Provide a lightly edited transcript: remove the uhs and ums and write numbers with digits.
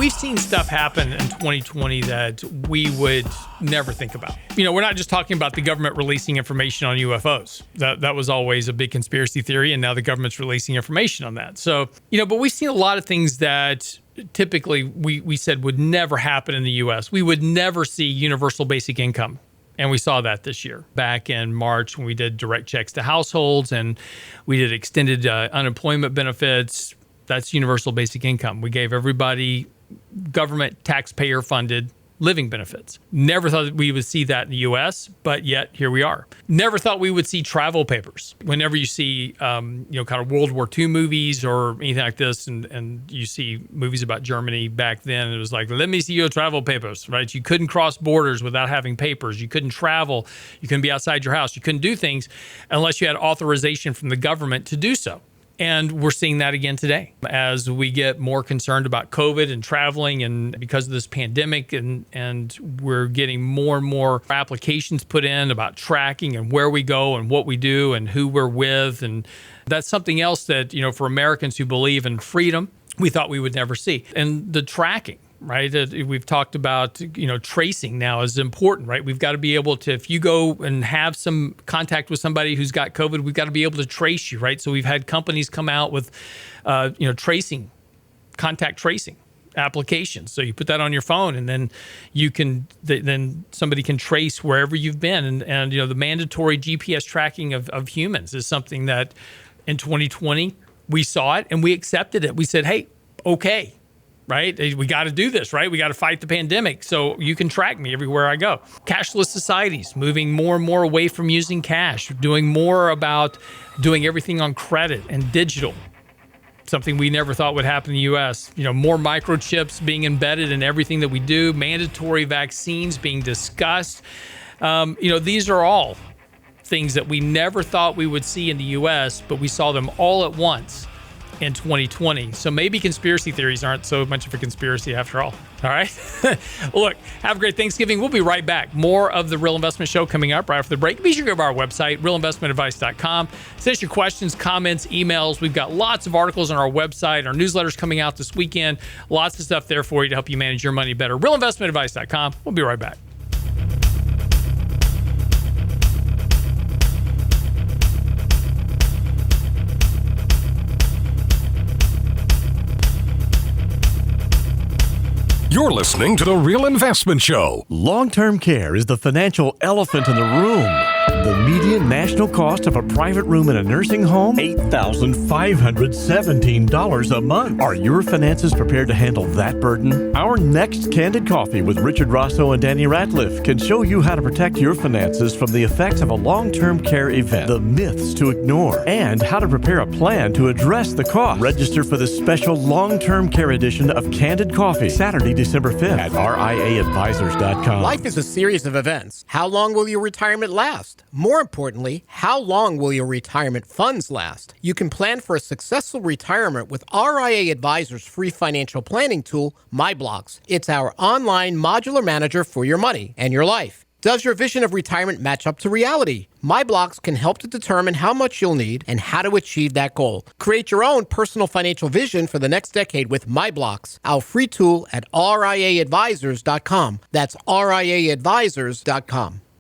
We've seen stuff happen in 2020 that we would never think about. We're not just talking about the government releasing information on UFOs. That was always a big conspiracy theory, and now the government's releasing information on that. So, but we've seen a lot of things that typically we said would never happen in the U.S. We would never see universal basic income. And we saw that this year, back in March when we did direct checks to households and we did extended unemployment benefits. That's universal basic income. We gave everybody government taxpayer funded living benefits. Never thought that we would see that in the U.S., but yet here we are. Never thought we would see travel papers. Whenever you see, kind of World War II movies or anything like this, and you see movies about Germany back then, it was like, let me see your travel papers, right? You couldn't cross borders without having papers. You couldn't travel. You couldn't be outside your house. You couldn't do things unless you had authorization from the government to do so. And we're seeing that again today as we get more concerned about COVID and traveling, and because of this pandemic, and we're getting more and more applications put in about tracking and where we go and what we do and who we're with. And that's something else that, for Americans who believe in freedom, we thought we would never see. And the tracking, right? We've talked about, tracing now is important, right? We've got to be able to, if you go and have some contact with somebody who's got COVID, we've got to be able to trace you, right? So we've had companies come out with, contact tracing applications. So you put that on your phone, and then then somebody can trace wherever you've been. And the mandatory GPS tracking of humans is something that in 2020, we saw it and we accepted it. We said, hey, okay. Right? We got to do this, right? We got to fight the pandemic so you can track me everywhere I go. Cashless societies, moving more and more away from using cash, doing more about doing everything on credit and digital, something we never thought would happen in the U.S. More microchips being embedded in everything that we do, mandatory vaccines being discussed. These are all things that we never thought we would see in the U.S., but we saw them all at once in 2020. So maybe conspiracy theories aren't so much of a conspiracy after all. All right. Well, look, have a great Thanksgiving. We'll be right back. More of the Real Investment Show coming up right after the break. Be sure to go to our website, realinvestmentadvice.com. Send us your questions, comments, emails. We've got lots of articles on our website. Our newsletter's coming out this weekend. Lots of stuff there for you to help you manage your money better. Realinvestmentadvice.com. We'll be right back. You're listening to The Real Investment Show. Long-term care is the financial elephant in the room. The median national cost of a private room in a nursing home? $8,517 a month. Are your finances prepared to handle that burden? Our next Candid Coffee with Richard Rosso and Danny Ratliff can show you how to protect your finances from the effects of a long-term care event, the myths to ignore, and how to prepare a plan to address the cost. Register for the special long-term care edition of Candid Coffee, Saturday, December 5th at RIAadvisors.com. Life is a series of events. How long will your retirement last? More importantly, how long will your retirement funds last? You can plan for a successful retirement with RIA Advisors' free financial planning tool, MyBlocks. It's our online modular manager for your money and your life. Does your vision of retirement match up to reality? MyBlocks can help to determine how much you'll need and how to achieve that goal. Create your own personal financial vision for the next decade with MyBlocks, our free tool at RIAadvisors.com. That's RIAadvisors.com.